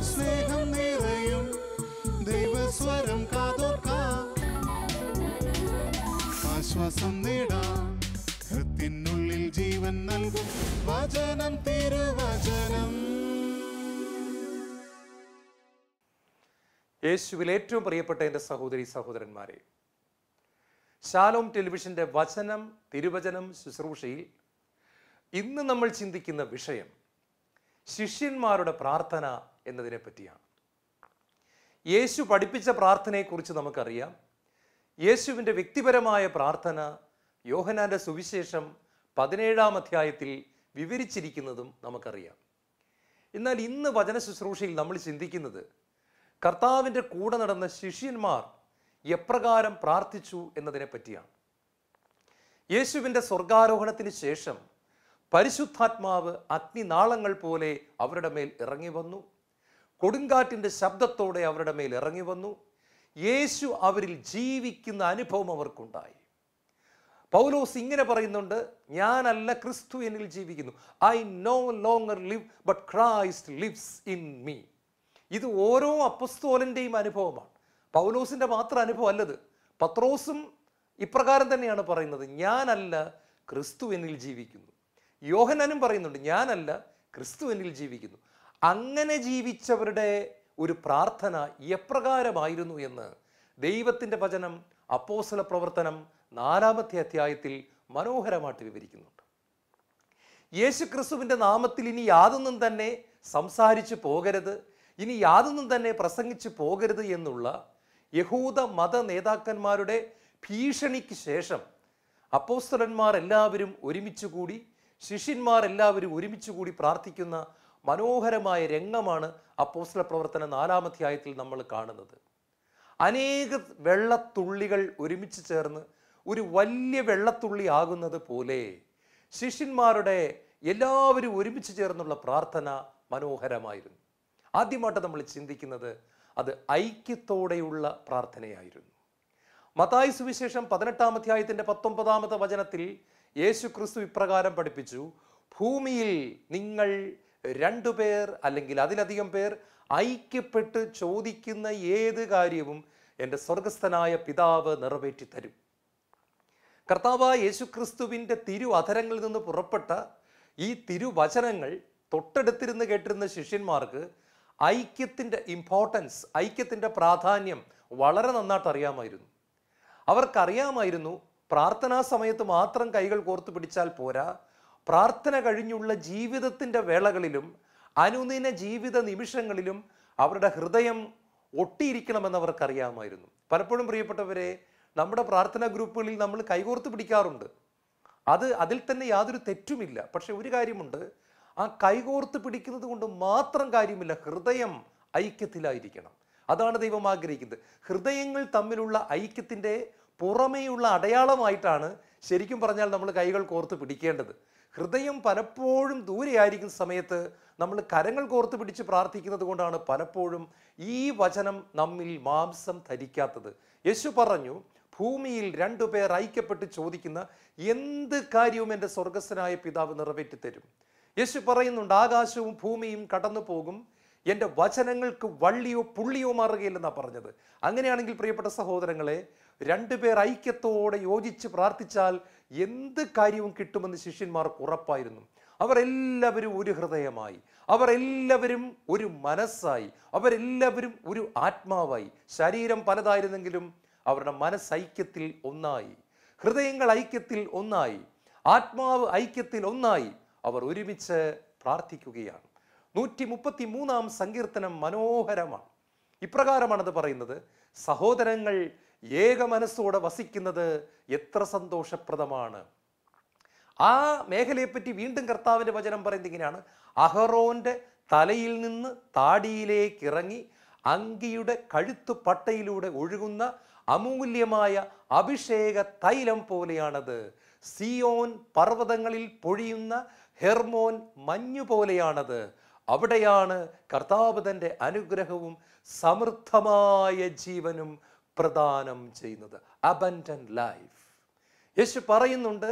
സ്നേഹം നിറയും ദൈവസ്വരം കാതോർക്കാം, ആശ്വാസം നേടാം, ഹൃത്തിനുള്ളിൽ ജീവൻ നൽകും വചനം, തിരുവചനം. യേശുവിൽ ഏറ്റവും പ്രിയപ്പെട്ട എൻ്റെ സഹോദരി സഹോദരന്മാരെ, ശാലോം ടെലിവിഷൻ്റെ വചനം തിരുവചനം ശുശ്രൂഷയിൽ ഇന്ന് നമ്മൾ ചിന്തിക്കുന്ന വിഷയം ശിഷ്യന്മാരുടെ പ്രാർത്ഥന എന്നതിനെ പറ്റിയാണ്. യേശു പഠിപ്പിച്ച പ്രാർത്ഥനയെക്കുറിച്ച് നമുക്കറിയാം. യേശുവിൻ്റെ വ്യക്തിപരമായ പ്രാർത്ഥന യോഹന്നാൻ്റെ സുവിശേഷം 17-ാം അധ്യായത്തിൽ വിവരിച്ചിരിക്കുന്നതും നമുക്കറിയാം. എന്നാൽ ഇന്ന് വചന ശുശ്രൂഷയിൽ നമ്മൾ ചിന്തിക്കുന്നത് കർത്താവിൻ്റെ കൂടെ നടന്ന ശിഷ്യന്മാർ എപ്രകാരം പ്രാർത്ഥിച്ചു എന്നതിനെ പറ്റിയാണ്. യേശുവിൻ്റെ സ്വർഗാരോഹണത്തിന് ശേഷം പരിശുദ്ധാത്മാവ് അഗ്നിനാളങ്ങൾ പോലെ അവരുടെ മേൽ ഇറങ്ങി വന്നു. കൊടുങ്കാറ്റിൻ്റെ ശബ്ദത്തോടെ അവരുടെ മേൽ ഇറങ്ങി വന്നു. യേശു അവരിൽ ജീവിക്കുന്ന അനുഭവം അവർക്കുണ്ടായി. പൗലോസ് ഇങ്ങനെ പറയുന്നുണ്ട്, ഞാനല്ല, ക്രിസ്തു എന്നിൽ ജീവിക്കുന്നു. I know longer live but Christ lives in me. ഇത് ഓരോ അപ്പസ്തോലൻ്റെയും അനുഭവമാണ്. പൗലോസിൻ്റെ മാത്രം അനുഭവം അല്ലത്. പത്രോസും ഇപ്രകാരം തന്നെയാണ് പറയുന്നത്, ഞാനല്ല, ക്രിസ്തു എന്നിൽ ജീവിക്കുന്നു. യോഹന്നാനും പറയുന്നുണ്ട്, ഞാനല്ല, ക്രിസ്തു എന്നിൽ ജീവിക്കുന്നു. അങ്ങനെ ജീവിച്ചവരുടെ ഒരു പ്രാർത്ഥന എപ്രകാരമായിരുന്നു എന്ന് ദൈവത്തിൻ്റെ വചനം അപ്പോസ്തല പ്രവർത്തനം 4-ാമത്തെ അധ്യായത്തിൽ മനോഹരമായിട്ട് വിവരിക്കുന്നുണ്ട്. യേശു ക്രിസ്തുവിൻ്റെ നാമത്തിൽ ഇനി യാതൊന്നും തന്നെ സംസാരിച്ചു പോകരുത്, ഇനി യാതൊന്നും തന്നെ പ്രസംഗിച്ചു പോകരുത് എന്നുള്ള യഹൂദ മത നേതാക്കന്മാരുടെ ഭീഷണിക്ക് ശേഷം അപ്പോസ്തലന്മാർ എല്ലാവരും ഒരുമിച്ച് കൂടി, ശിഷ്യന്മാർ എല്ലാവരും ഒരുമിച്ച് കൂടി പ്രാർത്ഥിക്കുന്ന മനോഹരമായ രംഗമാണ് അപ്പോസ്തല പ്രവർത്തനം 4-ാം അധ്യായത്തിൽ നമ്മൾ കാണുന്നത്. അനേക വെള്ളത്തുള്ളികൾ ഒരുമിച്ച് ചേർന്ന് ഒരു വലിയ വെള്ളത്തുള്ളി ആകുന്നത് പോലെ ശിഷ്യന്മാരുടെ എല്ലാവരും ഒരുമിച്ച് ചേർന്നുള്ള പ്രാർത്ഥന മനോഹരമായിരുന്നു. ആദ്യമായിട്ട് നമ്മൾ ചിന്തിക്കുന്നത് അത് ഐക്യത്തോടെയുള്ള പ്രാർത്ഥനയായിരുന്നു. മത്തായി സുവിശേഷം 18-ാം അധ്യായത്തിൻ്റെ 19-ാമത്തെ വചനത്തിൽ യേശു ക്രിസ്തു ഇപ്രകാരം പഠിപ്പിച്ചു, ഭൂമിയിൽ നിങ്ങൾ 2 പേർ അല്ലെങ്കിൽ അതിലധികം പേർ ഐക്യപ്പെട്ട് ചോദിക്കുന്ന ഏത് കാര്യവും എൻ്റെ സ്വർഗസ്ഥനായ പിതാവ് നിറവേറ്റി തരും. കർത്താവായ യേശു ക്രിസ്തുവിൻ്റെ തിരു അധരങ്ങളിൽ നിന്ന് പുറപ്പെട്ട ഈ തിരുവചനങ്ങൾ തൊട്ടടുത്തിരുന്ന് കേട്ടിരുന്ന ശിഷ്യന്മാർക്ക് ഐക്യത്തിൻ്റെ ഇമ്പോർട്ടൻസ്, ഐക്യത്തിൻ്റെ പ്രാധാന്യം വളരെ നന്നായിട്ട് അറിയാമായിരുന്നു. അവർക്കറിയാമായിരുന്നു, പ്രാർത്ഥനാ സമയത്ത് മാത്രം കൈകൾ കോർത്തു പിടിച്ചാൽ പോരാ, പ്രാർത്ഥന കഴിഞ്ഞുള്ള ജീവിതത്തിൻ്റെ വേളകളിലും അനുദിന ജീവിത നിമിഷങ്ങളിലും അവരുടെ ഹൃദയം ഒട്ടിയിരിക്കണമെന്ന് അവർക്കറിയാമായിരുന്നു. പലപ്പോഴും പ്രിയപ്പെട്ടവരെ, നമ്മുടെ പ്രാർത്ഥനാ ഗ്രൂപ്പുകളിൽ നമ്മൾ കൈകോർത്ത് പിടിക്കാറുണ്ട്. അതിൽ തന്നെ യാതൊരു തെറ്റുമില്ല. പക്ഷെ ഒരു കാര്യമുണ്ട്, ആ കൈകോർത്ത് പിടിക്കുന്നത് കൊണ്ട് മാത്രം കാര്യമില്ല, ഹൃദയം ഐക്യത്തിലായിരിക്കണം. അതാണ് ദൈവം ആഗ്രഹിക്കുന്നത്. ഹൃദയങ്ങൾ തമ്മിലുള്ള ഐക്യത്തിൻ്റെ പുറമേയുള്ള അടയാളമായിട്ടാണ് ശരിക്കും പറഞ്ഞാൽ നമ്മൾ കൈകൾ കോർത്ത് പിടിക്കേണ്ടത്. ഹൃദയം പലപ്പോഴും ദൂരെയായിരിക്കുന്ന സമയത്ത് നമ്മൾ കരങ്ങൾ കോർത്ത് പിടിച്ച് പ്രാർത്ഥിക്കുന്നത് കൊണ്ടാണ് പലപ്പോഴും ഈ വചനം നമ്മിൽ മാംസം ധരിക്കാത്തത്. യേശു പറഞ്ഞു, ഭൂമിയിൽ 2 പേർ ഐക്യപ്പെട്ട് ചോദിക്കുന്ന എന്ത് കാര്യവും എൻ്റെ സ്വർഗസ്ഥനായ പിതാവ് നിറവേറ്റി തരും. യേശു പറയുന്നുണ്ട്, ആകാശവും ഭൂമിയും കടന്നു പോകും, എൻ്റെ വചനങ്ങൾക്ക് വള്ളിയോ പുള്ളിയോ മാറുകയില്ലെന്നാണ് പറഞ്ഞത്. അങ്ങനെയാണെങ്കിൽ പ്രിയപ്പെട്ട സഹോദരങ്ങളെ, 2 പേർ ഐക്യത്തോടെ യോജിച്ച് പ്രാർത്ഥിച്ചാൽ എന്ത് കാര്യവും കിട്ടുമെന്ന് ശിഷ്യന്മാർക്ക് ഉറപ്പായിരുന്നു. അവരെല്ലാവരും ഒരു ഹൃദയമായി, അവരെല്ലാവരും ഒരു മനസ്സായി, അവരെല്ലാവരും ഒരു ആത്മാവായി. ശരീരം പലതായിരുന്നെങ്കിലും അവരുടെ മനസ്സ് ഐക്യത്തിൽ ഒന്നായി, ഹൃദയങ്ങൾ ഐക്യത്തിൽ ഒന്നായി, ആത്മാവ് ഐക്യത്തിൽ ഒന്നായി അവർ ഒരുമിച്ച് പ്രാർത്ഥിക്കുകയാണ്. 133-ാം സങ്കീർത്തനം മനോഹരമാണ്. ഇപ്രകാരമാണത് പറയുന്നത്, സഹോദരങ്ങൾ ഏക മനസ്സോടെ വസിക്കുന്നത് എത്ര സന്തോഷപ്രദമാണ്. ആ മേഖലയെപ്പറ്റി വീണ്ടും കർത്താവിൻ്റെ വചനം പറയുന്നത് ഇങ്ങനെയാണ്, അഹറോന്റെ തലയിൽ നിന്ന് താടിയിലേക്ക് ഇറങ്ങി അങ്കിയുടെ കഴുത്തു പട്ടയിലൂടെ ഒഴുകുന്ന അമൂല്യമായ അഭിഷേക തൈലം പോലെയാണത്. സിയോൻ പർവ്വതങ്ങളിൽ പൊഴിയുന്ന ഹെർമോൻ മഞ്ഞു പോലെയാണത്. അവിടെയാണ് കർത്താവ് തൻ്റെ അനുഗ്രഹവും സമൃദ്ധമായ ജീവനും പ്രദാനം ചെയ്യുന്നത്. Abundant life. യേശു പറയുന്നുണ്ട്,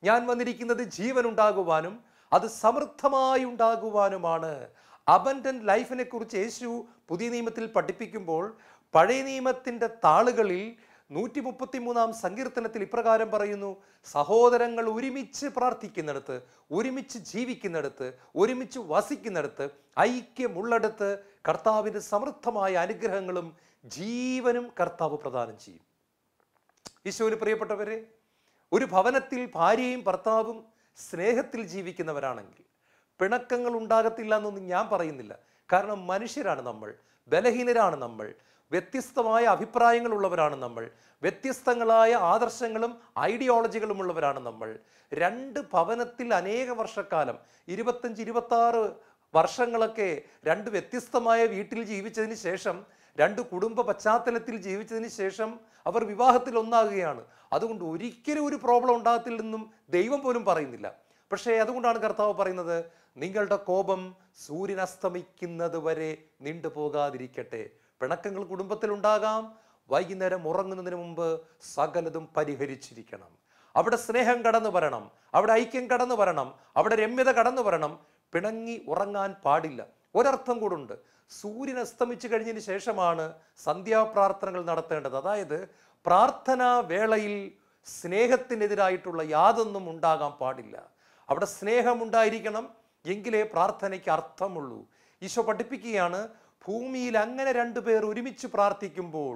ഞാൻ വന്നിരിക്കുന്നത് ജീവൻ ഉണ്ടാകുവാനും അത് സമൃദ്ധമായി ഉണ്ടാകുവാനുമാണ്. അബൻഡന്റ് ലൈഫിനെ കുറിച്ച് യേശു പുതിയ നിയമത്തിൽ പഠിപ്പിക്കുമ്പോൾ പഴയ നിയമത്തിൻ്റെ താളുകളിൽ 133 സങ്കീർത്തനത്തിൽ ഇപ്രകാരം പറയുന്നു: സഹോദരങ്ങൾ ഒരുമിച്ച് പ്രാർത്ഥിക്കുന്നിടത്ത്, ഒരുമിച്ച് ജീവിക്കുന്നിടത്ത്, ഒരുമിച്ച് വസിക്കുന്നിടത്ത്, ഐക്യമുള്ളിടത്ത് കർത്താവിൻ്റെ സമൃദ്ധമായ അനുഗ്രഹങ്ങളും ജീവനും കർത്താവ് പ്രദാനം ചെയ്യും. ഈശോയിൽ പ്രിയപ്പെട്ടവരെ, ഒരു ഭവനത്തിൽ ഭാര്യയും ഭർത്താവും സ്നേഹത്തിൽ ജീവിക്കുന്നവരാണെങ്കിൽ പിണക്കങ്ങൾ ഉണ്ടാകത്തില്ല എന്നൊന്നും ഞാൻ പറയുന്നില്ല. കാരണം മനുഷ്യരാണ് നമ്മൾ, ബലഹീനരാണ് നമ്മൾ, വ്യത്യസ്തമായ അഭിപ്രായങ്ങളുള്ളവരാണ് നമ്മൾ, വ്യത്യസ്തങ്ങളായ ആദർശങ്ങളും ഐഡിയോളജികളും ഉള്ളവരാണ് നമ്മൾ. രണ്ട് ഭവനത്തിൽ അനേക വർഷക്കാലം 25-26 വർഷങ്ങളൊക്കെ രണ്ട് വ്യത്യസ്തമായ വീട്ടിൽ ജീവിച്ചതിന് ശേഷം, രണ്ട് കുടുംബ പശ്ചാത്തലത്തിൽ ജീവിച്ചതിന് ശേഷം അവർ വിവാഹത്തിൽ ഒന്നാകുകയാണ്. അതുകൊണ്ട് ഒരിക്കലും ഒരു പ്രോബ്ലം ഉണ്ടാകത്തില്ലെന്നും ദൈവം പോലും പറയുന്നില്ല. പക്ഷേ അതുകൊണ്ടാണ് കർത്താവ് പറയുന്നത്, നിങ്ങളുടെ കോപം സൂര്യൻ അസ്തമിക്കുന്നത് വരെ നീണ്ടുപോകാതിരിക്കട്ടെ. പിണക്കങ്ങൾ കുടുംബത്തിലുണ്ടാകാം. വൈകുന്നേരം ഉറങ്ങുന്നതിന് മുമ്പ് സകലതും പരിഹരിച്ചിരിക്കണം. അവിടെ സ്നേഹം കടന്നു വരണം, അവിടെ ഐക്യം കടന്നു വരണം, അവിടെ രമ്യത കടന്നു വരണം. പിണങ്ങി ഉറങ്ങാൻ പാടില്ല. ഒരർത്ഥം കൂടുണ്ട്, സൂര്യൻ അസ്തമിച്ചു കഴിഞ്ഞതിന് ശേഷമാണ് സന്ധ്യാപ്രാർത്ഥനകൾ നടത്തേണ്ടത്. അതായത് പ്രാർത്ഥനാ വേളയിൽ സ്നേഹത്തിനെതിരായിട്ടുള്ള യാതൊന്നും ഉണ്ടാകാൻ പാടില്ല. അവിടെ സ്നേഹമുണ്ടായിരിക്കണം, എങ്കിലേ പ്രാർത്ഥനയ്ക്ക് അർത്ഥമുള്ളൂ. ഈശോ പഠിപ്പിക്കുകയാണ്, ഭൂമിയിൽ അങ്ങനെ രണ്ടുപേർ ഒരുമിച്ച് പ്രാർത്ഥിക്കുമ്പോൾ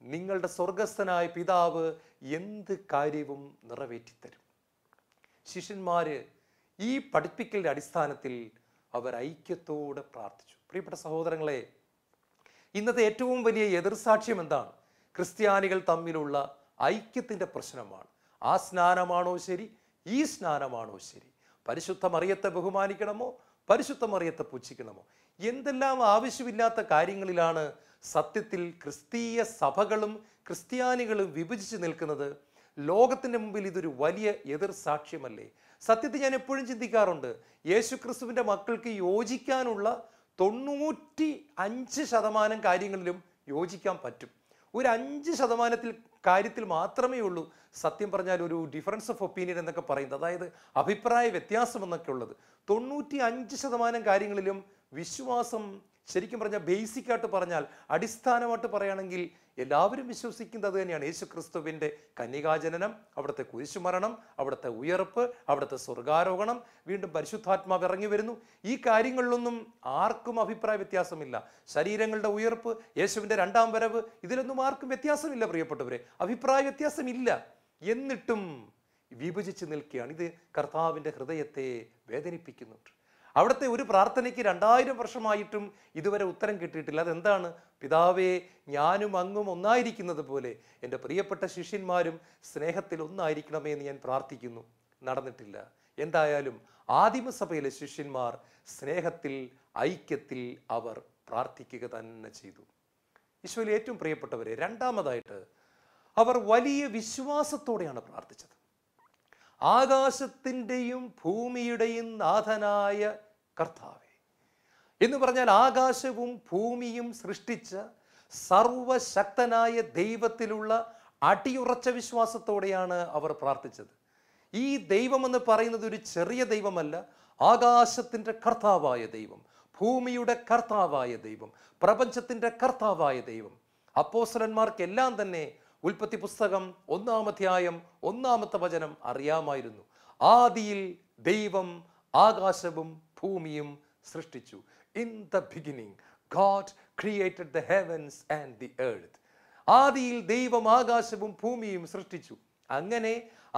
നിങ്ങളുടെ സ്വർഗസ്ഥനായ പിതാവ് എന്ത് കാര്യവും നിറവേറ്റിത്തരും. ശിഷ്യന്മാര് ഈ പഠിപ്പിക്കലിന്റെ അടിസ്ഥാനത്തിൽ അവർ ഐക്യത്തോടെ പ്രാർത്ഥിച്ചു. പ്രിയപ്പെട്ട സഹോദരങ്ങളെ, ഇന്നത്തെ ഏറ്റവും വലിയ എതിർസാക്ഷ്യം എന്താണ്? ക്രിസ്ത്യാനികൾ തമ്മിലുള്ള ഐക്യത്തിന്റെ പ്രശ്നമാണ്. ആ സ്നാനമാണോ ശരി, ഈ സ്നാനമാണോ ശരി? പരിശുദ്ധ മറിയത്തെ ബഹുമാനിക്കണമോ, പരിശുദ്ധ മറിയത്തെ പുച്ഛിക്കണമോ? എന്തെല്ലാം ആവശ്യമില്ലാത്ത കാര്യങ്ങളിലാണ് സത്യത്തിൽ ക്രിസ്തീയ സഭകളും ക്രിസ്ത്യാനികളും വിഭജിച്ച് നിൽക്കുന്നത്. ലോകത്തിൻ്റെ മുമ്പിൽ ഇതൊരു വലിയ എതിർ സാക്ഷ്യമല്ലേ? സത്യത്തിൽ ഞാൻ എപ്പോഴും ചിന്തിക്കാറുണ്ട്, യേശു ക്രിസ്തുവിൻ്റെ മക്കൾക്ക് യോജിക്കാനുള്ള 95% കാര്യങ്ങളിലും യോജിക്കാൻ പറ്റും. ഒരു 5% കാര്യത്തിൽ മാത്രമേ ഉള്ളൂ സത്യം പറഞ്ഞാൽ ഒരു ഡിഫറൻസ് ഓഫ് ഒപ്പീനിയൻ എന്നൊക്കെ പറയുന്നത്, അതായത് അഭിപ്രായ വ്യത്യാസം എന്നൊക്കെ ഉള്ളത്. 95% കാര്യങ്ങളിലും വിശ്വാസം ശരിക്കും പറഞ്ഞാൽ ബേസിക്കായിട്ട് പറഞ്ഞാൽ, അടിസ്ഥാനമായിട്ട് പറയുകയാണെങ്കിൽ എല്ലാവരും വിശ്വസിക്കുന്നത് തന്നെയാണ്. യേശു ക്രിസ്തുവിൻ്റെ കന്യകാജനനം, അവിടുത്തെ കുരിശുമരണം, അവിടുത്തെ ഉയർപ്പ്, അവിടുത്തെ സ്വർഗാരോഹണം, വീണ്ടും പരിശുദ്ധാത്മാവ് ഇറങ്ങി വരുന്നു. ഈ കാര്യങ്ങളിലൊന്നും ആർക്കും അഭിപ്രായ വ്യത്യാസമില്ല. ശരീരങ്ങളുടെ ഉയർപ്പ്, യേശുവിൻ്റെ 2ാം വരവ്, ഇതിലൊന്നും ആർക്കും വ്യത്യാസമില്ല പ്രിയപ്പെട്ടവരെ, അഭിപ്രായ വ്യത്യാസമില്ല. എന്നിട്ടും വിഭജിച്ച് നിൽക്കുകയാണ്. ഇത് കർത്താവിൻ്റെ ഹൃദയത്തെ വേദനിപ്പിക്കുന്നുണ്ട്. അവിടുത്തെ ഒരു പ്രാർത്ഥനയ്ക്ക് 2000 വർഷമായിട്ടും ഇതുവരെ ഉത്തരം കിട്ടിയിട്ടില്ല. അതെന്താണ്? പിതാവേ, ഞാനും അങ്ങും ഒന്നായിരിക്കുന്നത് പോലെ എൻ്റെ പ്രിയപ്പെട്ട ശിഷ്യന്മാരും സ്നേഹത്തിൽ ഒന്നായിരിക്കണമേ എന്ന് ഞാൻ പ്രാർത്ഥിക്കുന്നു. നടന്നിട്ടില്ല. എന്തായാലും ആദിമസഭയിലെ ശിഷ്യന്മാർ സ്നേഹത്തിൽ, ഐക്യത്തിൽ അവർ പ്രാർത്ഥിക്കുക തന്നെ ചെയ്തു. ഈശോയിൽ ഏറ്റവും പ്രിയപ്പെട്ടവരെ, രണ്ടാമതായിട്ട് അവർ വലിയ വിശ്വാസത്തോടെയാണ് പ്രാർത്ഥിച്ചത്. ആകാശത്തിൻ്റെയും ഭൂമിയുടെയും നാഥനായ കർത്താവേ എന്ന് പറഞ്ഞാൽ, ആകാശവും ഭൂമിയും സൃഷ്ടിച്ച സർവശക്തനായ ദൈവത്തിലുള്ള അടിയുറച്ച വിശ്വാസത്തോടെയാണ് അവർ പ്രാർത്ഥിച്ചത്. ഈ ദൈവമെന്ന് പറയുന്നത് ഒരു ചെറിയ ദൈവമല്ല. ആകാശത്തിൻ്റെ കർത്താവായ ദൈവം, ഭൂമിയുടെ കർത്താവായ ദൈവം, പ്രപഞ്ചത്തിൻ്റെ കർത്താവായ ദൈവം. അപ്പോസ്തലന്മാർക്കെല്ലാം തന്നെ ഉൽപ്പത്തി പുസ്തകം 1-ാം അധ്യായം 1-ാമത്തെ വചനം അറിയാമായിരുന്നു. ആദിയിൽ ദൈവം ആകാശവും ഭൂമിയും സൃഷ്ടിച്ചു. In the beginning God created the heavens and the earth. ആദിയിൽ ദൈവം ആകാശവും ഭൂമിയും സൃഷ്ടിച്ചു. അങ്ങനെ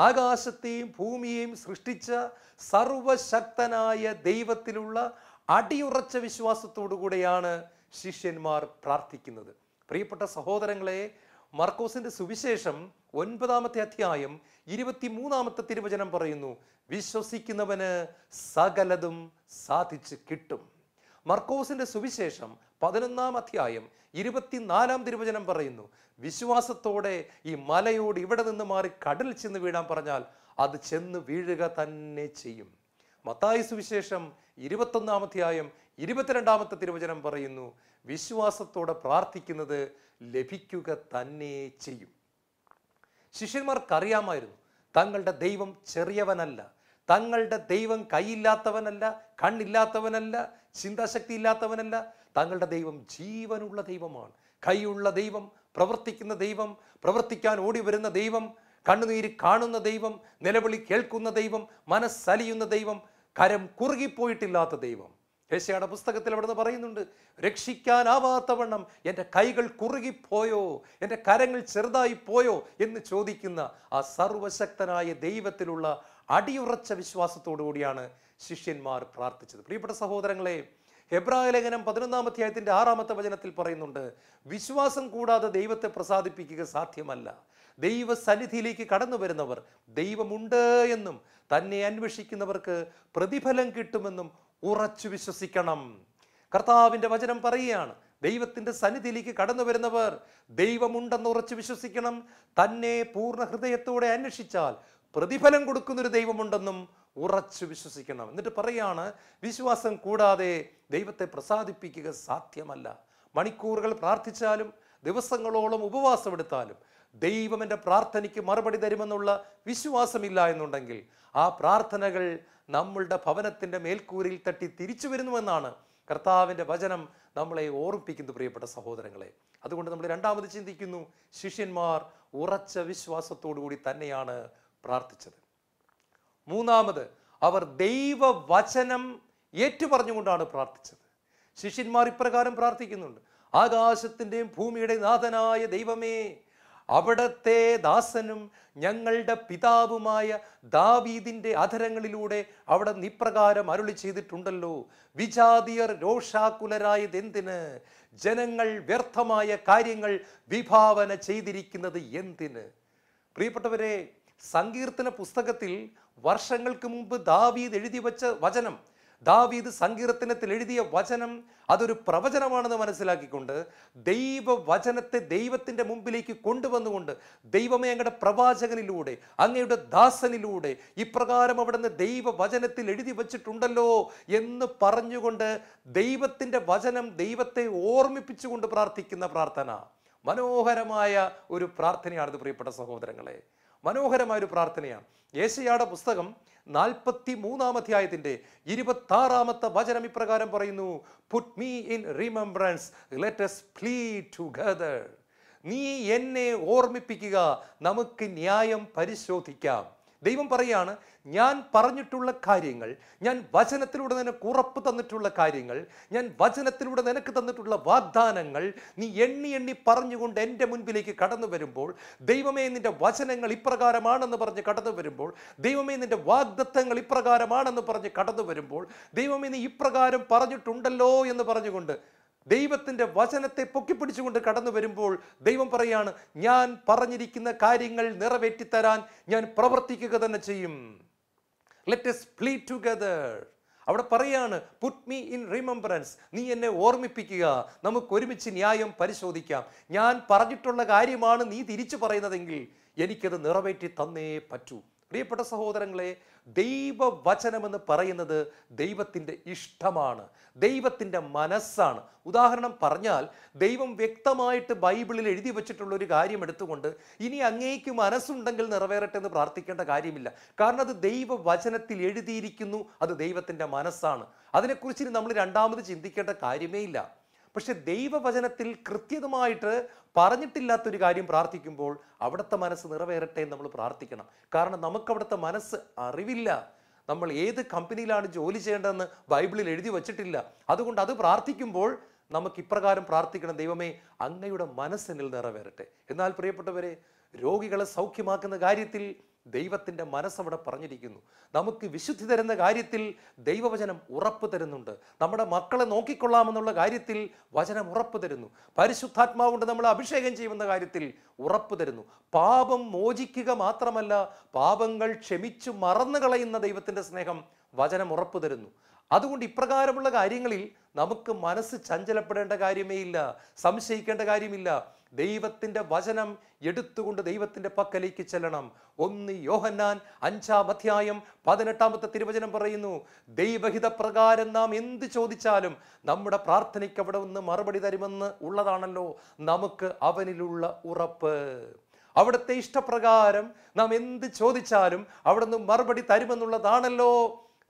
ആകാശത്തെയും ഭൂമിയെയും സൃഷ്ടിച്ച സർവശക്തനായ ദൈവത്തിലുള്ള അടിയുറച്ച വിശ്വാസത്തോടു കൂടെയാണ് ശിഷ്യന്മാർ പ്രാർത്ഥിക്കുന്നത്. പ്രിയപ്പെട്ട സഹോദരങ്ങളെ, മർക്കോസിന്റെ സുവിശേഷം 9-ാമത്തെ അധ്യായം 23-ാമത്തെ തിരുവചനം പറയുന്നു, വിശ്വസിക്കുന്നവന് സകലതും സാധിച്ചു കിട്ടും. മർക്കോസിന്റെ സുവിശേഷം 11-ാം അധ്യായം 24-ാം തിരുവചനം പറയുന്നു, വിശ്വാസത്തോടെ ഈ മലയോട് ഇവിടെ നിന്ന് മാറി കടൽ ചെന്ന് വീഴാൻ പറഞ്ഞാൽ അത് ചെന്ന് വീഴുക തന്നെ ചെയ്യും. മത്തായി സുവിശേഷം 21-ാം അധ്യായം 22-ാമത്തെ തിരുവചനം പറയുന്നു, വിശ്വാസത്തോടെ പ്രാർത്ഥിക്കുന്നത് ലഭിക്കുക തന്നെ ചെയ്യും. ശിഷ്യന്മാർക്കറിയാമായിരുന്നു തങ്ങളുടെ ദൈവം ചെറിയവനല്ല, തങ്ങളുടെ ദൈവം കൈയില്ലാത്തവനല്ല, കണ്ണില്ലാത്തവനല്ല, ചിന്താശക്തി ഇല്ലാത്തവനല്ല. തങ്ങളുടെ ദൈവം ജീവനുള്ള ദൈവമാണ്, കൈയുള്ള ദൈവം, പ്രവർത്തിക്കുന്ന ദൈവം, പ്രവർത്തിക്കാൻ ഓടി വരുന്ന ദൈവം, കണ്ണുനീര് കാണുന്ന ദൈവം, നിലവിളി കേൾക്കുന്ന ദൈവം, മനസ്സലിയുന്ന ദൈവം, കരം കുറുകിപ്പോയിട്ടില്ലാത്ത ദൈവം. യെശയ്യായുടെ പുസ്തകത്തിൽ അവിടുന്ന് പറയുന്നുണ്ട്, രക്ഷിക്കാനാവാത്തവണ്ണം എൻ്റെ കൈകൾ കുറുകിപ്പോയോ, എൻ്റെ കരങ്ങൾ ചെറുതായി പോയോ എന്ന് ചോദിക്കുന്ന ആ സർവശക്തനായ ദൈവത്തിലുള്ള അടിയുറച്ച വിശ്വാസത്തോടു കൂടിയാണ് ശിഷ്യന്മാർ പ്രാർത്ഥിച്ചത്. പ്രിയപ്പെട്ട സഹോദരങ്ങളെ, ഹെബ്രായ ലേഖനം 11-ാം അധ്യായത്തിന്റെ 6-ാമത്തെ വചനത്തിൽ പറയുന്നുണ്ട്, വിശ്വാസം കൂടാതെ ദൈവത്തെ പ്രസാദിപ്പിക്കുക സാധ്യമല്ല. ദൈവസന്നിധിയിലേക്ക് കടന്നു വരുന്നവർ ദൈവമുണ്ട് എന്നും തന്നെ അന്വേഷിക്കുന്നവർക്ക് പ്രതിഫലം കിട്ടുമെന്നും ഉറച്ചു വിശ്വസിക്കണം. കർത്താവിന്റെ വചനം പറയുകയാണ്, ദൈവത്തിന്റെ സന്നിധിയിലേക്ക് കടന്നു വരുന്നവർ ദൈവമുണ്ടെന്ന് ഉറച്ചു വിശ്വസിക്കണം. തന്നെ പൂർണ്ണ ഹൃദയത്തോടെ അന്വേഷിച്ചാൽ പ്രതിഫലം കൊടുക്കുന്നൊരു ദൈവമുണ്ടെന്നും ഉറച്ചു വിശ്വസിക്കണം. എന്നിട്ട് പറയാണ്, വിശ്വാസം കൂടാതെ ദൈവത്തെ പ്രസാദിപ്പിക്കുക സാധ്യമല്ല. മണിക്കൂറുകൾ പ്രാർത്ഥിച്ചാലും ദിവസങ്ങളോളം ഉപവാസമെടുത്താലും ദൈവം എൻ്റെ പ്രാർത്ഥനയ്ക്ക് മറുപടി തരുമെന്നുള്ള വിശ്വാസമില്ല എന്നുണ്ടെങ്കിൽ ആ പ്രാർത്ഥനകൾ നമ്മളുടെ ഭവനത്തിൻ്റെ മേൽക്കൂരയിൽ തട്ടി തിരിച്ചു വരുന്നുവെന്നാണ് കർത്താവിൻ്റെ വചനം നമ്മളെ ഓർമ്മിപ്പിക്കുന്നത്. പ്രിയപ്പെട്ട സഹോദരങ്ങളെ, അതുകൊണ്ട് നമ്മൾ രണ്ടാമത് ചിന്തിക്കുന്നു, ശിഷ്യന്മാർ ഉറച്ച വിശ്വാസത്തോടു കൂടി തന്നെയാണ് പ്രാർത്ഥിച്ചത്. മൂന്നാമത്, അവർ ദൈവവചനം ഏറ്റുപറഞ്ഞുകൊണ്ടാണ് പ്രാർത്ഥിച്ചത്. ശിഷ്യന്മാർ ഇപ്രകാരം പ്രാർത്ഥിക്കുന്നുണ്ട്, ആകാശത്തിൻ്റെയും ഭൂമിയുടെയും നാഥനായ ദൈവമേ, അവിടത്തെ ദാസനും ഞങ്ങളുടെ പിതാവുമായ ദാവീദിന്റെ അധരങ്ങളിലൂടെ അവിടെ ഇപ്രകാരം അരുളി ചെയ്തിട്ടുണ്ടല്ലോ, വിജാതിയർ രോഷാകുലരായതെന്തിന്, ജനങ്ങൾ വ്യർത്ഥമായ കാര്യങ്ങൾ വിഭാവന ചെയ്തിരിക്കുന്നത് എന്തിന്. പ്രിയപ്പെട്ടവരെ, സങ്കീർത്തന പുസ്തകത്തിൽ വർഷങ്ങൾക്ക് മുമ്പ് ദാവീദ് എഴുതി വച്ച വചനം, ദാവീദ് സങ്കീർത്തനത്തിൽ എഴുതിയ വചനം അതൊരു പ്രവചനമാണെന്ന് മനസ്സിലാക്കിക്കൊണ്ട് ദൈവവചനത്തെ ദൈവത്തിൻ്റെ മുമ്പിലേക്ക് കൊണ്ടുവന്നുകൊണ്ട്, ദൈവമേ അങ്ങയുടെ പ്രവാചകനിലൂടെ, അങ്ങയുടെ ദാസനിലൂടെ ഇപ്രകാരം അവിടുന്ന് ദൈവവചനത്തിൽ എഴുതി വച്ചിട്ടുണ്ടല്ലോ എന്ന് പറഞ്ഞുകൊണ്ട് ദൈവത്തിൻ്റെ വചനം ദൈവത്തെ ഓർമ്മിപ്പിച്ചുകൊണ്ട് പ്രാർത്ഥിക്കുന്ന പ്രാർത്ഥന മനോഹരമായ ഒരു പ്രാർത്ഥനയാണിത്. പ്രിയപ്പെട്ട സഹോദരങ്ങളെ, മനോഹരമായ ഒരു പ്രാർത്ഥനയാണ്. യെശയ്യായുടെ പുസ്തകം 43-ാം അധ്യായത്തിന്റെ 26-ാമത്തെ വചനം ഇപ്രകാരം പറയുന്നു, put me in remembrance, let us plead together. നീ എന്നെ ഓർമ്മിപ്പിക്കുക, നമുക്ക് ന്യായം പരിശോധിക്കാം. ദൈവം പറയാണ്, ഞാൻ പറഞ്ഞിട്ടുള്ള കാര്യങ്ങൾ, ഞാൻ വചനത്തിലൂടെ നിനക്ക് ഉറപ്പ് തന്നിട്ടുള്ള കാര്യങ്ങൾ, ഞാൻ വചനത്തിലൂടെ നിനക്ക് തന്നിട്ടുള്ള വാഗ്ദാനങ്ങൾ നീ എണ്ണി എണ്ണി പറഞ്ഞുകൊണ്ട് എൻ്റെ മുൻപിലേക്ക് കടന്നു വരുമ്പോൾ, ദൈവമേ നിന്റെ വചനങ്ങൾ ഇപ്രകാരമാണെന്ന് പറഞ്ഞ് കടന്നു വരുമ്പോൾ, ദൈവമേ നിന്റെ വാഗ്ദത്തങ്ങൾ ഇപ്രകാരമാണെന്ന് പറഞ്ഞ് കടന്നു വരുമ്പോൾ, ദൈവമേ നീ ഇപ്രകാരം പറഞ്ഞിട്ടുണ്ടല്ലോ എന്ന് പറഞ്ഞുകൊണ്ട് ദൈവത്തിൻ്റെ വചനത്തെ പൊക്കിപ്പിടിച്ചുകൊണ്ട് കടന്നു വരുമ്പോൾ ദൈവം പറയാണ്, ഞാൻ പറഞ്ഞിരിക്കുന്ന കാര്യങ്ങൾ നിറവേറ്റിത്തരാൻ ഞാൻ പ്രവർത്തിക്കുക തന്നെ ചെയ്യും. Let us plead together. അവിടെ പറയാണ്, പുട്ട് മീ ഇൻ റിമെംബ്രൻസ്, നീ എന്നെ ഓർമ്മിപ്പിക്കുക, നമുക്ക് ഒരുമിച്ച് ന്യായം പരിശോധിക്കാം. ഞാൻ പറഞ്ഞിട്ടുള്ള കാര്യമാണ് നീ തിരിച്ചു പറയുന്നതെങ്കിൽ എനിക്കത് നിറവേറ്റി തന്നേ പറ്റൂ. പ്രിയപ്പെട്ട സഹോദരങ്ങളെ, ദൈവവചനമെന്ന് പറയുന്നത് ദൈവത്തിൻ്റെ ഇഷ്ടമാണ്, ദൈവത്തിൻ്റെ മനസ്സാണ്. ഉദാഹരണം പറഞ്ഞാൽ, ദൈവം വ്യക്തമായിട്ട് ബൈബിളിൽ എഴുതി വച്ചിട്ടുള്ള ഒരു കാര്യം എടുത്തുകൊണ്ട് ഇനി അങ്ങേക്ക് മനസ്സുണ്ടെങ്കിൽ നിറവേറട്ടെ എന്ന് പ്രാർത്ഥിക്കേണ്ട കാര്യമില്ല. കാരണം അത് ദൈവവചനത്തിൽ എഴുതിയിരിക്കുന്നു, അത് ദൈവത്തിൻ്റെ മനസ്സാണ്. അതിനെക്കുറിച്ച് നമ്മൾ രണ്ടാമത് ചിന്തിക്കേണ്ട കാര്യമേ ഇല്ല. പക്ഷെ ദൈവവചനത്തിൽ കൃത്യമായിട്ട് പറഞ്ഞിട്ടില്ലാത്തൊരു കാര്യം പ്രാർത്ഥിക്കുമ്പോൾ അവിടുത്തെ മനസ്സ് നിറവേറട്ടെ എന്ന് നമ്മൾ പ്രാർത്ഥിക്കണം. കാരണം നമുക്കവിടുത്തെ മനസ്സ് അറിവില്ല. നമ്മൾ ഏത് കമ്പനിയിലാണ് ജോലി ചെയ്യേണ്ടതെന്ന് ബൈബിളിൽ എഴുതി വച്ചിട്ടില്ല. അതുകൊണ്ട് അത് പ്രാർത്ഥിക്കുമ്പോൾ നമുക്ക് ഇപ്രകാരം പ്രാർത്ഥിക്കണം, ദൈവമേ അങ്ങയുടെ മനസ്സിനിൽ നിറവേറട്ടെ. എന്നാൽ പ്രിയപ്പെട്ടവരെ, രോഗികളെ സൗഖ്യമാക്കുന്ന കാര്യത്തിൽ ദൈവത്തിൻ്റെ മനസ്സവിടെ പറഞ്ഞിരിക്കുന്നു. നമുക്ക് വിശുദ്ധി തരുന്ന കാര്യത്തിൽ ദൈവവചനം ഉറപ്പ് തരുന്നുണ്ട്. നമ്മുടെ മക്കളെ നോക്കിക്കൊള്ളാമെന്നുള്ള കാര്യത്തിൽ വചനം ഉറപ്പ് തരുന്നു. പരിശുദ്ധാത്മാവ് കൊണ്ട് നമ്മൾ അഭിഷേകം ചെയ്യുന്ന കാര്യത്തിൽ ഉറപ്പ് തരുന്നു. പാപം മോചിക്കുക മാത്രമല്ല, പാപങ്ങൾ ക്ഷമിച്ചു മറന്നു കളയുന്ന ദൈവത്തിൻ്റെ സ്നേഹം വചനം ഉറപ്പ് തരുന്നു. അതുകൊണ്ട് ഇപ്രകാരമുള്ള കാര്യങ്ങളിൽ നമുക്ക് മനസ്സ് ചഞ്ചലപ്പെടേണ്ട കാര്യമേ ഇല്ല, സംശയിക്കേണ്ട കാര്യമില്ല. ദൈവത്തിൻ്റെ വചനം എടുത്തുകൊണ്ട് ദൈവത്തിൻ്റെ പക്കലേക്ക് ചെല്ലണം. 1 യോഹന്നാൻ 5-ാം അധ്യായം 18-ാമത്തെ തിരുവചനം പറയുന്നു, ദൈവഹിത പ്രകാരം നാം എന്ത് ചോദിച്ചാലും നമ്മുടെ പ്രാർത്ഥനയ്ക്ക് അവിടെ ഒന്ന് മറുപടി തരുമെന്ന് ഉള്ളതാണല്ലോ നമുക്ക് അവനിലുള്ള ഉറപ്പ്. അവിടുത്തെ ഇഷ്ടപ്രകാരം നാം എന്ത് ചോദിച്ചാലും അവിടുന്ന് മറുപടി തരുമെന്നുള്ളതാണല്ലോ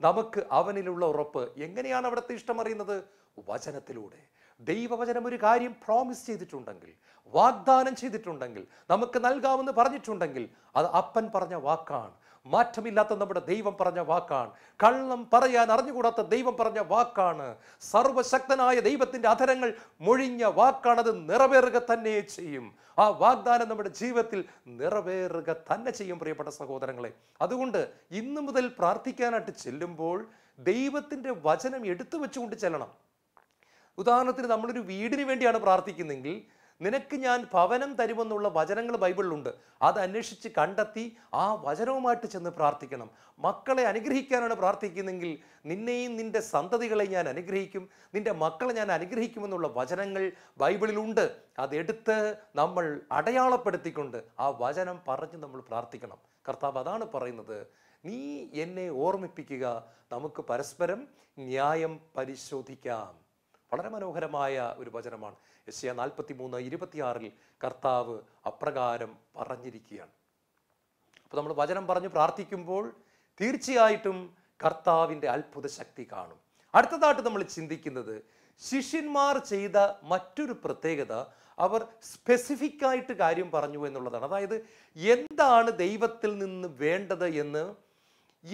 നമുക്ക് അവനിലുള്ള ഉറപ്പ്. എങ്ങനെയാണ് അവിടുത്തെ ഇഷ്ടം അറിയുന്നത്? വചനത്തിലൂടെ. ദൈവവചനം ഒരു കാര്യം പ്രോമിസ് ചെയ്തിട്ടുണ്ടെങ്കിൽ, വാഗ്ദാനം ചെയ്തിട്ടുണ്ടെങ്കിൽ, നമുക്ക് നൽകാമെന്ന് പറഞ്ഞിട്ടുണ്ടെങ്കിൽ അത് അപ്പൻ പറഞ്ഞ വാക്കാണ്. മാറ്റമില്ലാത്ത നമ്മുടെ ദൈവം പറഞ്ഞ വാക്കാണ്. കള്ളം പറയാൻ അറിഞ്ഞുകൂടാത്ത ദൈവം പറഞ്ഞ വാക്കാണ്. സർവശക്തനായ ദൈവത്തിന്റെ അധരങ്ങൾ മൊഴിഞ്ഞ വാക്കാണത്. നിറവേറുക തന്നെ ചെയ്യും. ആ വാഗ്ദാനം നമ്മുടെ ജീവിതത്തിൽ നിറവേറുക തന്നെ ചെയ്യും പ്രിയപ്പെട്ട സഹോദരങ്ങളെ. അതുകൊണ്ട് ഇന്നു മുതൽ പ്രാർത്ഥിക്കാനായിട്ട് ചെല്ലുമ്പോൾ ദൈവത്തിന്റെ വചനം എടുത്തു വെച്ചുകൊണ്ട് ചെല്ലണം. ഉദാഹരണത്തിന് നമ്മളൊരു വീടിന് വേണ്ടിയാണ് പ്രാർത്ഥിക്കുന്നെങ്കിൽ നിനക്ക് ഞാൻ ഭവനം തരുമെന്നുള്ള വചനങ്ങൾ ബൈബിളിലുണ്ട്. അത് അന്വേഷിച്ച് കണ്ടെത്തി ആ വചനവുമായിട്ട് ചെന്ന് പ്രാർത്ഥിക്കണം. മക്കളെ അനുഗ്രഹിക്കാനാണ് പ്രാർത്ഥിക്കുന്നെങ്കിൽ നിന്നെയും നിന്റെ സന്തതികളെ ഞാൻ അനുഗ്രഹിക്കും, നിന്റെ മക്കളെ ഞാൻ അനുഗ്രഹിക്കുമെന്നുള്ള വചനങ്ങൾ ബൈബിളിലുണ്ട്. അതെടുത്ത് നമ്മൾ അടയാളപ്പെടുത്തിക്കൊണ്ട് ആ വചനം പറഞ്ഞ് നമ്മൾ പ്രാർത്ഥിക്കണം. കർത്താവ് അതാണ് പറയുന്നത്, നീ എന്നെ ഓർമ്മിപ്പിക്കുക, നമുക്ക് പരസ്പരം ന്യായം പരിശോധിക്കാം. വളരെ മനോഹരമായ ഒരു വചനമാണ്. യെശയ്യാ 43:26 കർത്താവ് അപ്രകാരം പറഞ്ഞിരിക്കുകയാണ്. അപ്പോൾ നമ്മൾ വചനം പറഞ്ഞ് പ്രാർത്ഥിക്കുമ്പോൾ തീർച്ചയായിട്ടും കർത്താവിൻ്റെ അത്ഭുത ശക്തി കാണും. അടുത്തതായിട്ട് നമ്മൾ ചിന്തിക്കുന്നത് ശിഷ്യന്മാർ ചെയ്ത മറ്റൊരു പ്രത്യേകത, അവർ സ്പെസിഫിക് ആയിട്ട് കാര്യം പറഞ്ഞു എന്നുള്ളതാണ്. അതായത് എന്താണ് ദൈവത്തിൽ നിന്ന് വേണ്ടത് എന്ന്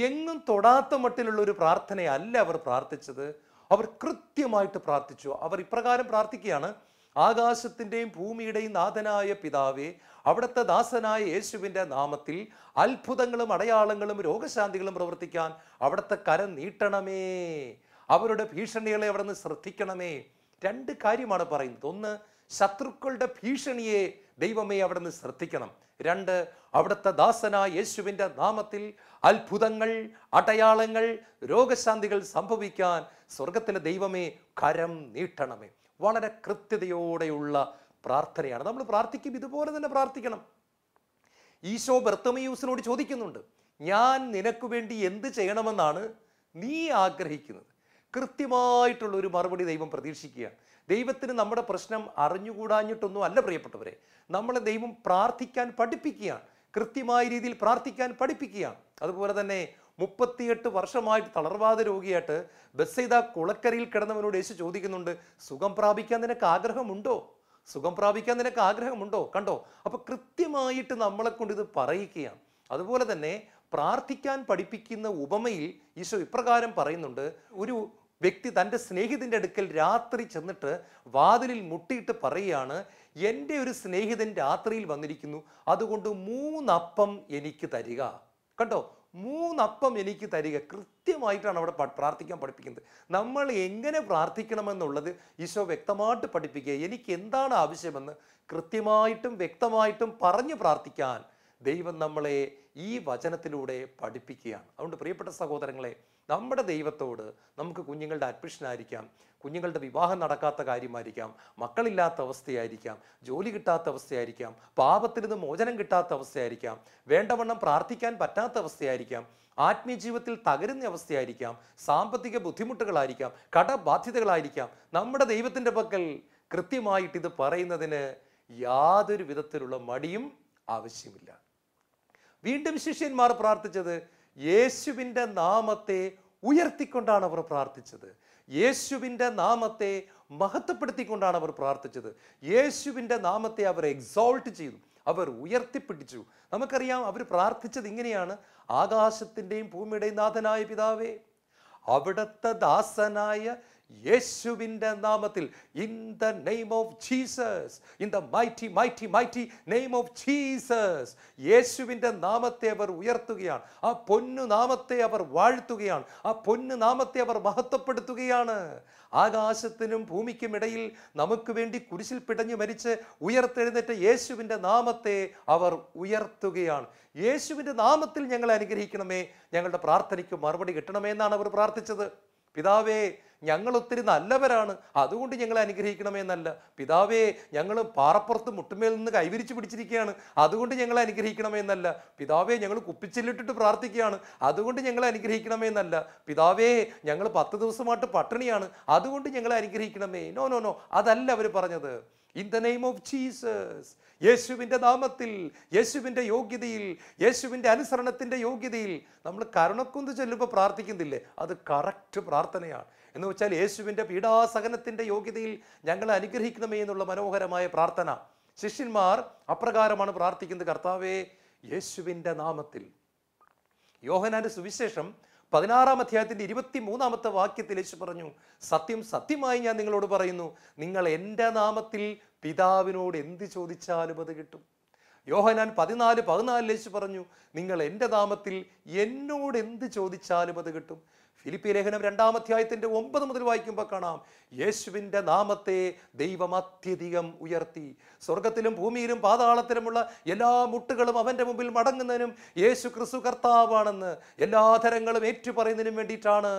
എങ്ങും തൊടാത്ത മട്ടിലുള്ള ഒരു പ്രാർത്ഥനയല്ല അവർ പ്രാർത്ഥിച്ചത്. അവർ കൃത്യമായിട്ട് പ്രാർത്ഥിച്ചു. അവർ ഇപ്രകാരം പ്രാർത്ഥിക്കുകയാണ്: ആകാശത്തിൻ്റെയും ഭൂമിയുടെയും നാഥനായ പിതാവേ, അവിടുത്തെ ദാസനായ യേശുവിൻ്റെ നാമത്തിൽ അത്ഭുതങ്ങളും അടയാളങ്ങളും രോഗശാന്തികളും പ്രവർത്തിക്കാൻ അവിടുത്തെ കരം നീട്ടണമേ, അവരുടെ ഭീഷണികളെ അവിടെ നിന്ന് ശ്രദ്ധിക്കണമേ. രണ്ട് കാര്യമാണ് പറയുന്നത്. ഒന്ന്, ശത്രുക്കളുടെ ഭീഷണിയെ ദൈവമേ അവിടെ നിന്ന് ശ്രദ്ധിക്കണം. രണ്ട്, അവിടുത്തെ ദാസനായ യേശുവിൻ്റെ നാമത്തിൽ അത്ഭുതങ്ങൾ, അടയാളങ്ങൾ, രോഗശാന്തികൾ സംഭവിക്കാൻ സ്വർഗത്തിലെ ദൈവമേ കരം നീട്ടണമേ. വളരെ കൃത്യതയോടെയുള്ള പ്രാർത്ഥനയാണ്. നമ്മൾ പ്രാർത്ഥിക്കും ഇതുപോലെ തന്നെ പ്രാർത്ഥിക്കണം. ഈശോ ബർത്തമയൂസിനോട് ചോദിക്കുന്നുണ്ട്, ഞാൻ നിനക്ക് വേണ്ടി എന്ത് ചെയ്യണമെന്നാണ് നീ ആഗ്രഹിക്കുന്നത്? കൃത്യമായിട്ടുള്ള ഒരു മറുപടി ദൈവം പ്രതീക്ഷിക്കുകയാണ്. ദൈവത്തിന് നമ്മുടെ പ്രശ്നം അറിഞ്ഞുകൂടാഞ്ഞിട്ടൊന്നും അല്ല പ്രിയപ്പെട്ടവരെ. നമ്മളെ ദൈവം പ്രാർത്ഥിക്കാൻ പഠിപ്പിക്കുകയാണ്, കൃത്യമായ രീതിയിൽ പ്രാർത്ഥിക്കാൻ പഠിപ്പിക്കുകയാണ്. അതുപോലെ തന്നെ 38 വർഷമായിട്ട് തളർവാദ രോഗിയായിട്ട് ബെത്സൈദ കുളക്കരയിൽ കിടന്നവനോട് യേശു ചോദിക്കുന്നുണ്ട്, സുഖം പ്രാപിക്കാൻ നിനക്ക് ആഗ്രഹമുണ്ടോ? സുഖം പ്രാപിക്കാൻ നിനക്ക് ആഗ്രഹമുണ്ടോ? കണ്ടോ? അപ്പൊ കൃത്യമായിട്ട് നമ്മളെ കൊണ്ട് ഇത് പറയിക്കുകയാണ്. അതുപോലെ തന്നെ പ്രാർത്ഥിക്കാൻ പഠിപ്പിക്കുന്ന ഉപമയിൽ ഈശോ ഇപ്രകാരം പറയുന്നുണ്ട്, ഒരു വ്യക്തി തൻ്റെ സ്നേഹിതൻ്റെ അടുക്കൽ രാത്രി ചെന്നിട്ട് വാതിലിൽ മുട്ടിയിട്ട് പറയുകയാണ്, എൻ്റെ ഒരു സ്നേഹിതൻ രാത്രിയിൽ വന്നിരിക്കുന്നു, അതുകൊണ്ട് 3 അപ്പം എനിക്ക് തരിക. കണ്ടോ? 3 അപ്പം എനിക്ക് തരിക. കൃത്യമായിട്ടാണ് അവിടെ പ്രാർത്ഥിക്കാൻ പഠിപ്പിക്കുന്നത്. നമ്മൾ എങ്ങനെ പ്രാർത്ഥിക്കണമെന്നുള്ളത് ഈശോ വ്യക്തമായിട്ട് പഠിപ്പിക്കുക. എനിക്ക് എന്താണ് ആവശ്യമെന്ന് കൃത്യമായിട്ടും വ്യക്തമായിട്ടും പറഞ്ഞ് പ്രാർത്ഥിക്കാൻ ദൈവം നമ്മളെ ഈ വചനത്തിലൂടെ പഠിപ്പിക്കുകയാണ്. അതുകൊണ്ട് പ്രിയപ്പെട്ട സഹോദരങ്ങളെ, നമ്മുടെ ദൈവത്തോട് നമുക്ക് കുഞ്ഞുങ്ങളുടെ അഡ്മിഷനായിരിക്കാം, കുഞ്ഞുങ്ങളുടെ വിവാഹം നടക്കാത്ത കാര്യമായിരിക്കാം, മക്കളില്ലാത്ത അവസ്ഥയായിരിക്കാം, ജോലി കിട്ടാത്ത അവസ്ഥയായിരിക്കാം, പാപത്തിൽ നിന്ന് മോചനം കിട്ടാത്ത അവസ്ഥയായിരിക്കാം, വേണ്ടവണ്ണം പ്രാർത്ഥിക്കാൻ പറ്റാത്ത അവസ്ഥയായിരിക്കാം, ആത്മീയ ജീവിതത്തിൽ തകരുന്ന അവസ്ഥയായിരിക്കാം, സാമ്പത്തിക ബുദ്ധിമുട്ടുകളായിരിക്കാം, കടബാധ്യതകളായിരിക്കാം. നമ്മുടെ ദൈവത്തിൻ്റെ പക്കൽ കൃത്യമായിട്ട് ഇത് പറയുന്നതിന് യാതൊരു വിധത്തിലുള്ള മടിയും ആവശ്യമില്ല. വീണ്ടും ശിഷ്യന്മാർ പ്രാർത്ഥിച്ചത് യേശുവിൻ്റെ നാമത്തെ ഉയർത്തിക്കൊണ്ടാണ് അവർ പ്രാർത്ഥിച്ചത്. യേശുവിൻ്റെ നാമത്തെ മഹത്വപ്പെടുത്തിക്കൊണ്ടാണ് അവർ പ്രാർത്ഥിച്ചത്. യേശുവിൻ്റെ നാമത്തെ അവർ എക്സോൾട്ട് ചെയ്തു, അവർ ഉയർത്തിപ്പിടിച്ചു. നമുക്കറിയാം അവർ പ്രാർത്ഥിച്ചത് ഇങ്ങനെയാണ്: ആകാശത്തിൻ്റെയും ഭൂമിയുടെയും നാഥനായ പിതാവേ, അവിടുത്തെ ദാസനായ യേശുവിൻ്റെ നാമത്തിൽ, in the name of Jesus, in the mighty mighty mighty name of Jesus. യേശുവിൻ്റെ നാമത്തെ അവർ ഉയർത്തുകയാണ്. ആ പൊന്നു നാമത്തെ അവർ വാഴ്ത്തുകയാണ്. ആ പൊന്നു നാമത്തെ അവർ മഹത്വപ്പെടുത്തുകയാണ്. ആകാശത്തിനും ഭൂമിക്കും ഇടയിൽ നമുക്ക് വേണ്ടി കുരിശിൽ പിടഞ്ഞു മരിച്ച് ഉയർത്തെഴുന്നേറ്റ യേശുവിൻ്റെ നാമത്തെ അവർ ഉയർത്തുകയാണ്. യേശുവിൻ്റെ നാമത്തിൽ ഞങ്ങളെ അനുഗ്രഹിക്കണമേ, ഞങ്ങളുടെ പ്രാർത്ഥനയ്ക്ക് മറുപടി കിട്ടണമേ എന്നാണ് അവർ പ്രാർത്ഥിച്ചത്. പിതാവേ, ഞങ്ങൾ ഒത്തിരി നല്ലവരാണ്, അതുകൊണ്ട് ഞങ്ങളെ അനുഗ്രഹിക്കണമേ എന്നല്ല. പിതാവേ, ഞങ്ങൾ പാറപ്പുറത്ത് മുട്ടുമേൽ നിന്ന് കൈവിരിച്ച് പിടിച്ചിരിക്കുകയാണ്, അതുകൊണ്ട് ഞങ്ങളെ അനുഗ്രഹിക്കണമേ എന്നല്ല. പിതാവേ, ഞങ്ങൾ കുപ്പിച്ചില്ലിട്ടിട്ട് പ്രാർത്ഥിക്കുകയാണ്, അതുകൊണ്ട് ഞങ്ങളെ അനുഗ്രഹിക്കണമേ എന്നല്ല. പിതാവേ, ഞങ്ങൾ 10 ദിവസമായിട്ട് പട്ടിണിയാണ്, അതുകൊണ്ട് ഞങ്ങളെ അനുഗ്രഹിക്കണമേ. നോ നോ നോ, അതല്ല അവർ പറഞ്ഞത്. In the name of Jesus, യേശുവിൻ്റെ നാമത്തിൽ, യേശുവിൻ്റെ യോഗ്യതയിൽ, യേശുവിൻ്റെ അനുസരണത്തിൻ്റെ യോഗ്യതയിൽ നമ്മൾ കരുണക്കുന്ത് ചൊല്ലുമ്പോൾ പ്രാർത്ഥിക്കുന്നില്ലേ, അത് കറക്റ്റ് പ്രാർത്ഥനയാണ്. എന്ന് വെച്ചാൽ യേശുവിൻ്റെ പീഡാസഹനത്തിൻ്റെ യോഗ്യതയിൽ ഞങ്ങളെ അനുഗ്രഹിക്കണമേ എന്നുള്ള മനോഹരമായ പ്രാർത്ഥന. ശിഷ്യന്മാർ അപ്രകാരമാണ് പ്രാർത്ഥിക്കുന്നത്. കർത്താവേ, യേശുവിൻ്റെ നാമത്തിൽ. യോഹന്നാന്റെ സുവിശേഷം 16-ാം അധ്യായത്തിൻ്റെ 23-ാമത്തെ വാക്യത്തിൽ യേശു പറഞ്ഞു, സത്യം സത്യമായി ഞാൻ നിങ്ങളോട് പറയുന്നു, നിങ്ങൾ എൻ്റെ നാമത്തിൽ പിതാവിനോട് എന്ത് ചോദിച്ചാലും അത് കിട്ടും. യോഹന്നാൻ 14:14 യേശു പറഞ്ഞു, നിങ്ങൾ എൻ്റെ നാമത്തിൽ എന്നോട് എന്ത് ചോദിച്ചാലും അത് കിട്ടും. ഫിലിപ്പി ലേഖനം 2-ാം അധ്യായത്തിൻ്റെ 9 മുതൽ വായിക്കുമ്പോൾ കാണാം, യേശുവിൻ്റെ നാമത്തെ ദൈവം അത്യധികം ഉയർത്തി. സ്വർഗത്തിലും ഭൂമിയിലും പാതാളത്തിലുമുള്ള എല്ലാ മുട്ടുകളും അവൻ്റെ മുമ്പിൽ മടങ്ങുന്നതിനും യേശു ക്രിസ്തു കർത്താവാണെന്ന് എല്ലാ തരങ്ങളും ഏറ്റുപറയുന്നതിനും വേണ്ടിയിട്ടാണ്.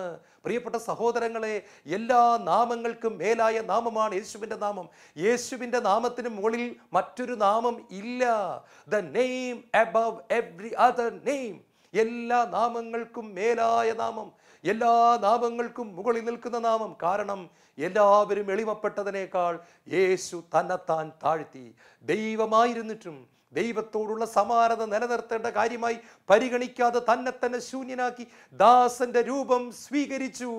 പ്രിയപ്പെട്ട സഹോദരങ്ങളെ, എല്ലാ നാമങ്ങൾക്കും മേലായ നാമമാണ് യേശുവിൻ്റെ നാമം. യേശുവിൻ്റെ നാമത്തിന് മുകളിൽ മറ്റൊരു നാമം ഇല്ല. The name above every other name. എല്ലാ നാമങ്ങൾക്കും മേലായ നാമം, എല്ലാ നാമങ്ങൾക്കും മുകളിൽ നിൽക്കുന്ന നാമം. കാരണം എല്ലാവരും എളിമപ്പെട്ടതിനേക്കാൾ യേശു തന്നെത്താൻ താഴ്ത്തി. ദൈവമായിരുന്നിട്ടും ദൈവത്തോടുള്ള സമാനത നിലനിർത്തേണ്ട കാര്യമായി പരിഗണിക്കാതെ തന്നെ ശൂന്യനാക്കി ദാസന്റെ രൂപം സ്വീകരിച്ചു.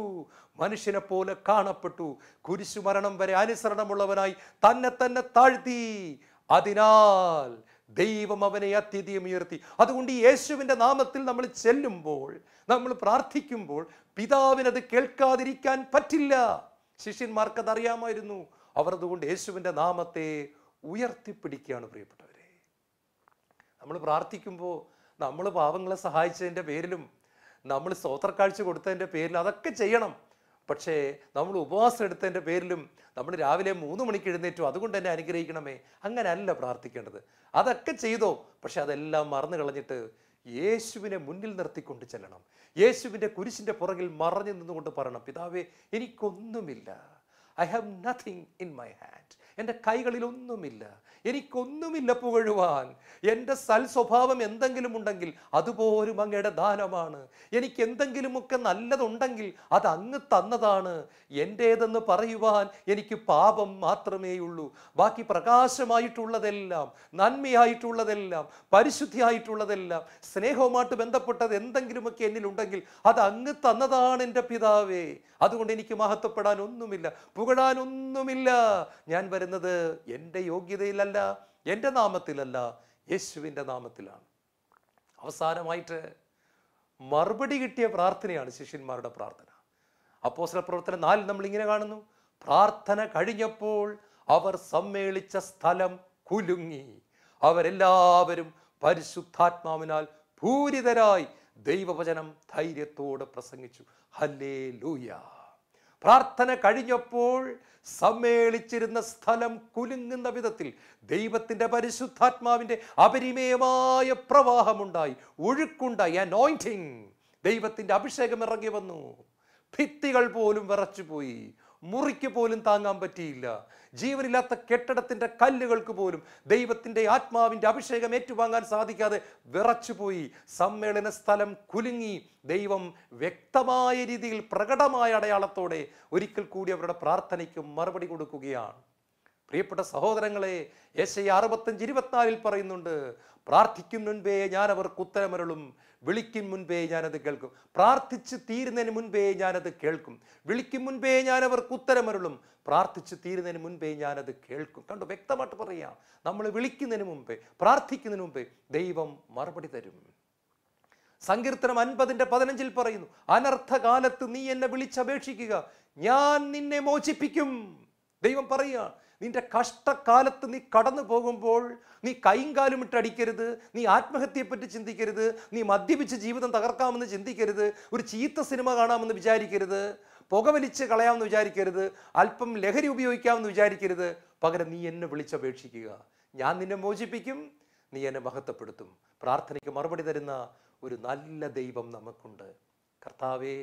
മനുഷ്യനെ പോലെ കാണപ്പെട്ടു. കുരിശുമരണം വരെ അനുസരണമുള്ളവനായി തന്നെ താഴ്ത്തി. അതിനാൽ ദൈവം അവനെ അത്യധികം ഉയർത്തി. അതുകൊണ്ട് ഈ യേശുവിൻ്റെ നാമത്തിൽ നമ്മൾ ചെല്ലുമ്പോൾ, നമ്മൾ പ്രാർത്ഥിക്കുമ്പോൾ പിതാവിനത് കേൾക്കാതിരിക്കാൻ പറ്റില്ല. ശിഷ്യന്മാർക്കത് അറിയാമായിരുന്നു. അവർ അതുകൊണ്ട് യേശുവിൻ്റെ നാമത്തെ ഉയർത്തിപ്പിടിക്കുകയാണ്. പ്രിയപ്പെട്ടവരെ, നമ്മൾ പ്രാർത്ഥിക്കുമ്പോൾ നമ്മൾ പാവങ്ങളെ സഹായിച്ചതിൻ്റെ പേരിലും നമ്മൾ സ്തോത്രക്കാഴ്ച കൊടുത്തതിൻ്റെ പേരിലും അതൊക്കെ ചെയ്യണം. പക്ഷേ നമ്മൾ ഉപവാസം എടുത്തതിൻ്റെ പേരിലും നമ്മൾ രാവിലെ 3 മണിക്ക് എഴുന്നേറ്റു അതുകൊണ്ട് എന്നെ അനുഗ്രഹിക്കണമേ, അങ്ങനെയല്ല പ്രാർത്ഥിക്കേണ്ടത്. അതൊക്കെ ചെയ്തോ, പക്ഷെ അതെല്ലാം മറന്നു കളഞ്ഞിട്ട് യേശുവിനെ മുന്നിൽ നിർത്തിക്കൊണ്ട് ചെല്ലണം. യേശുവിൻ്റെ കുരിശിൻ്റെ പുറകിൽ മറഞ്ഞു നിന്നുകൊണ്ട് പറയണം, പിതാവേ, എനിക്കൊന്നുമില്ല. I have nothing in my hand. എൻ്റെ കൈകളിലൊന്നുമില്ല, എനിക്കൊന്നുമില്ല പുകഴുവാൻ. എൻ്റെ സ്വഭാവം എന്തെങ്കിലും ഉണ്ടെങ്കിൽ അതുപോലും അങ്ങയുടെ ദാനമാണ്. എനിക്ക് എന്തെങ്കിലുമൊക്കെ നല്ലതുണ്ടെങ്കിൽ അത് അങ്ങ് തന്നതാണ്. എൻ്റേതെന്ന് പറയുവാൻ എനിക്ക് പാപം മാത്രമേയുള്ളൂ. ബാക്കി പ്രകാശമായിട്ടുള്ളതെല്ലാം, നന്മയായിട്ടുള്ളതെല്ലാം, പരിശുദ്ധിയായിട്ടുള്ളതെല്ലാം, സ്നേഹവുമായിട്ട് ബന്ധപ്പെട്ടത് എന്തെങ്കിലുമൊക്കെ എന്നിലുണ്ടെങ്കിൽ അത് അങ്ങ് തന്നതാണ് എൻ്റെ പിതാവേ. അതുകൊണ്ട് എനിക്ക് മഹത്വപ്പെടാൻ ഒന്നുമില്ല, പുകഴാനൊന്നുമില്ല. ഞാൻ വരുന്നത് എൻ്റെ യോഗ്യതയിലല്ല, എൻ്റെ നാമത്തിലല്ല, യേശുവിൻ്റെ നാമത്തിലാണ്. അവസാനമായിട്ട് മറുപടി കിട്ടിയ പ്രാർത്ഥനയാണ് ശിഷ്യന്മാരുടെ പ്രാർത്ഥന. അപ്പോസ്തല പ്രവർത്തനം 4 നമ്മൾ ഇങ്ങനെ കാണുന്നു, പ്രാർത്ഥന കഴിഞ്ഞപ്പോൾ അവർ സമ്മേളിച്ച സ്ഥലം കുലുങ്ങി. അവരെല്ലാവരും പരിശുദ്ധാത്മാവിനാൽ പൂരിതരായി ദൈവവചനം ധൈര്യത്തോടെ പ്രസംഗിച്ചു. ഹല്ലേലൂയ. പ്രാർത്ഥന കഴിഞ്ഞപ്പോൾ സമ്മേളിച്ചിരുന്ന സ്ഥലം കുലുങ്ങുന്ന വിധത്തിൽ ദൈവത്തിൻ്റെ പരിശുദ്ധാത്മാവിൻ്റെ അപരിമേയമായ പ്രവാഹമുണ്ടായി, ഒഴുക്കുണ്ടായി. അനോയിന്റിങ്, ദൈവത്തിൻ്റെ അഭിഷേകം ഇറങ്ങി വന്നു. ഭിത്തികൾ പോലും വിറച്ചുപോയി, മുറിക്ക് പോലും താങ്ങാൻ പറ്റിയില്ല. ജീവനില്ലാത്ത കെട്ടിടത്തിൻ്റെ കല്ലുകൾക്ക് പോലും ദൈവത്തിൻ്റെ ആത്മാവിൻ്റെ അഭിഷേകം ഏറ്റുവാങ്ങാൻ സാധിക്കാതെ വിറച്ചുപോയി. സമ്മേളന സ്ഥലം കുലുങ്ങി. ദൈവം വ്യക്തമായ രീതിയിൽ പ്രകടമായ അടയാളത്തോടെ ഒരിക്കൽ കൂടി അവരുടെ പ്രാർത്ഥനയ്ക്ക് മറുപടി കൊടുക്കുകയാണ്. പ്രിയപ്പെട്ട സഹോദരങ്ങളെ, യെശയ്യാ 65:24 പറയുന്നുണ്ട്, പ്രാർത്ഥിക്കും മുൻപേ ഞാൻ അവർക്ക് ഉത്തരമരുളും, വിളിക്കും മുൻപേ ഞാനത് കേൾക്കും. പ്രാർത്ഥിച്ച് തീരുന്നതിന് മുൻപേ ഞാനത് കേൾക്കും. വിളിക്കും മുൻപേ ഞാൻ അവർക്ക് ഉത്തരമരുളും, പ്രാർത്ഥിച്ച് തീരുന്നതിന് മുൻപേ ഞാനത് കേൾക്കും. കണ്ടു, വ്യക്തമായിട്ട് പറയാം. നമ്മൾ വിളിക്കുന്നതിന് മുമ്പേ, പ്രാർത്ഥിക്കുന്നതിന് മുമ്പേ ദൈവം മറുപടി തരും. സങ്കീർത്തനം 50:15 പറയുന്നു, അനർത്ഥകാലത്ത് നീ എന്നെ വിളിച്ചപേക്ഷിക്കുക, ഞാൻ നിന്നെ മോചിപ്പിക്കും. ദൈവം പറയുക, നിന്റെ കഷ്ടകാലത്ത് നീ കടന്നു പോകുമ്പോൾ നീ കൈയും കാലും ഇട്ടടിക്കരുത്, നീ ആത്മഹത്യയെപ്പറ്റി ചിന്തിക്കരുത്, നീ മദ്യപിച്ച് ജീവിതം തകർക്കാമെന്ന് ചിന്തിക്കരുത്, ഒരു ചീത്ത സിനിമ കാണാമെന്ന് വിചാരിക്കരുത്, പുകവലിച്ച് കളയാമെന്ന് വിചാരിക്കരുത്, അല്പം ലഹരി ഉപയോഗിക്കാമെന്ന് വിചാരിക്കരുത്. പകരം നീ എന്നെ വിളിച്ചപേക്ഷിക്കുക, ഞാൻ നിന്നെ മോചിപ്പിക്കും, നീ എന്നെ മഹത്വപ്പെടുത്തും. പ്രാർത്ഥനയ്ക്ക് മറുപടി തരുന്ന ഒരു നല്ല ദൈവം നമുക്കുണ്ട്. കർത്താവേ,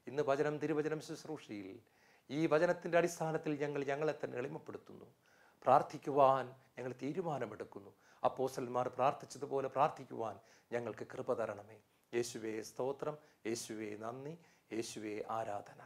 ഇന്ന് തിരുവചനം ശുശ്രൂഷയിൽ ഈ വചനത്തിൻ്റെ അടിസ്ഥാനത്തിൽ ഞങ്ങളെ തന്നെ എളിമപ്പെടുത്തുന്നു. പ്രാർത്ഥിക്കുവാൻ ഞങ്ങൾ തീരുമാനമെടുക്കുന്നു. അപ്പോസ്തലന്മാർ പ്രാർത്ഥിച്ചതുപോലെ പ്രാർത്ഥിക്കുവാൻ ഞങ്ങൾക്ക് കൃപ തരണമേ. യേശുവേ സ്തോത്രം, യേശുവേ നന്ദി, യേശുവേ ആരാധന.